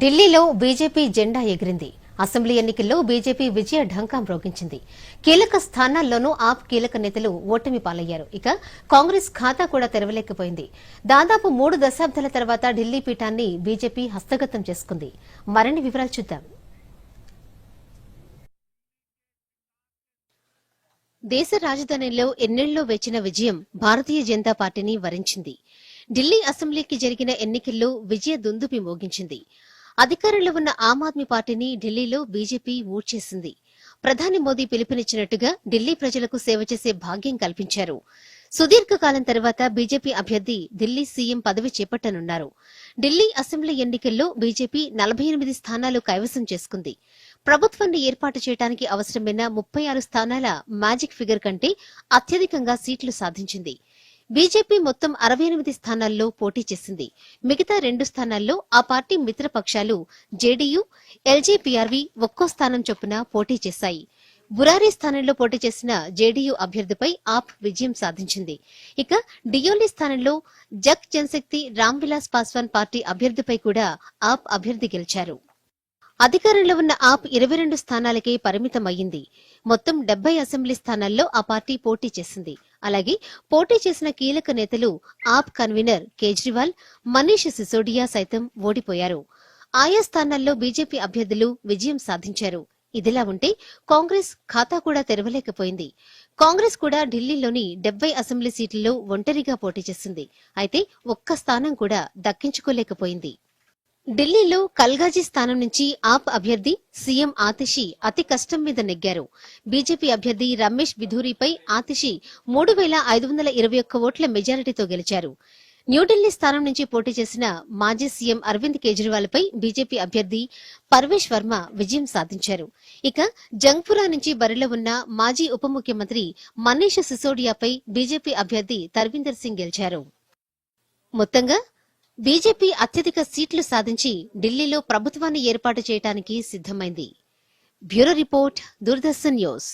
ఢిల్లీలో బీజేపీ జెండా ఎగిరింది. అసెంబ్లీ ఎన్నికల్లో బీజేపీ విజయ ఢంకా మ్రోగించింది. కీలక స్థానాల్లోనూ ఆప్ కీలక నేతలు ఓటమి పాలయ్యారు. ఇక కాంగ్రెస్ ఖాతా కూడా తెరవలేకపోయింది. దాదాపు 3 దశాబ్దాల తర్వాత ఢిల్లీ పీఠాన్ని బీజేపీ హస్తగతం చేసుకుంది. మరిన్ని వివరాలు చూద్దాం. దేశ రాజధానిలో ఎన్నేళ్లో వేచిన విజయం భారతీయ జనతా పార్టీని వరించింది. ఢిల్లీ అసెంబ్లీకి జరిగిన ఎన్నికల్లో విజయ దుందుబి మోగించింది. అధికారంలో ఉన్న ఆమ్ ఆద్మీ పార్టీని ఢిల్లీలో బీజేపీ ఊడ్చేసింది. ప్రధాని మోదీ పిలుపునిచ్చినట్టుగా ఢిల్లీ ప్రజలకు సేవ చేసే భాగ్యం కల్పించారు. సుదీర్ఘకాలం తర్వాత బీజేపీ అభ్యర్థి ఢిల్లీ సీఎం పదవి చేపట్టనున్నారు. ఢిల్లీ అసెంబ్లీ ఎన్నికల్లో బీజేపీ 48 స్థానాలు కైవసం చేసుకుంది. ప్రభుత్వాన్ని ఏర్పాటు చేయడానికి అవసరమైన 36 స్థానాల మ్యాజిక్ ఫిగర్ కంటే అత్యధికంగా సీట్లు సాధించింది. బీజేపీ మొత్తం 68 స్థానాల్లో పోటీ చేసింది. మిగతా 2 స్థానాల్లో ఆ పార్టీ మిత్రపక్షాలు జేడీయూ, ఎల్జేపీఆర్వీ ఒక్కో స్థానం చొప్పున పోటీ చేశాయి. బురారీ స్థానంలో పోటీ చేసిన జేడీయూ అభ్యర్థిపై ఆప్ విజయం సాధించింది. ఇక డియోలి స్థానంలో జగ్ జనశక్తి రామ్విలాస్ పాస్వాన్ పార్టీ అభ్యర్థిపై కూడా ఆప్ అభ్యర్థి గెలిచారు. అధికారంలో ఉన్న ఆప్ 22 స్థానాలకే పరిమితమయ్యింది. మొత్తం 70 అసెంబ్లీ స్థానాల్లో ఆ పార్టీ పోటీ చేసింది. అలాగే పోటీ చేసిన కీలక నేతలు ఆప్ కన్వీనర్ కేజ్రీవాల్, మనీష్ సిసోడియా సైతం ఓడిపోయారు. ఆయా స్థానాల్లో బీజేపీ అభ్యర్థులు విజయం సాధించారు. ఇదిలా ఉంటే కాంగ్రెస్ ఖాతా కూడా తెరవలేకపోయింది. కాంగ్రెస్ కూడా ఢిల్లీలోని 70 అసెంబ్లీ సీట్లలో ఒంటరిగా పోటీ చేసింది. అయితే ఒక్క స్థానం కూడా దక్కించుకోలేకపోయింది. ఢిల్లీలో కల్గాజీ స్థానం నుంచి ఆప్ అభ్యర్థి సీఎం ఆతిషి అతి కష్టం మీద నెగ్గారు. బీజేపీ అభ్యర్థి రమేష్ బిధూరీపై ఆతిషి 3,521 ఓట్ల మెజారిటీతో గెలిచారు. న్యూఢిల్లీ స్థానం నుంచి పోటీ చేసిన మాజీ సీఎం అరవింద్ కేజ్రీవాల్ పై బీజేపీ అభ్యర్థి పర్వేష్ వర్మ విజయం సాధించారు. ఇక జంగ్పురా నుంచి బరిలో ఉన్న మాజీ ఉప ముఖ్యమంత్రి మనీష్ సిసోడియాపై బీజేపీ అభ్యర్థి తర్వీందర్ సింగ్ గెలిచారు. మొత్తంగా బీజేపీ అత్యధిక సీట్లు సాధించి ఢిల్లీలో ప్రభుత్వాన్ని ఏర్పాటు చేయడానికి సిద్దమైంది. Bureau report, Doordarshan news.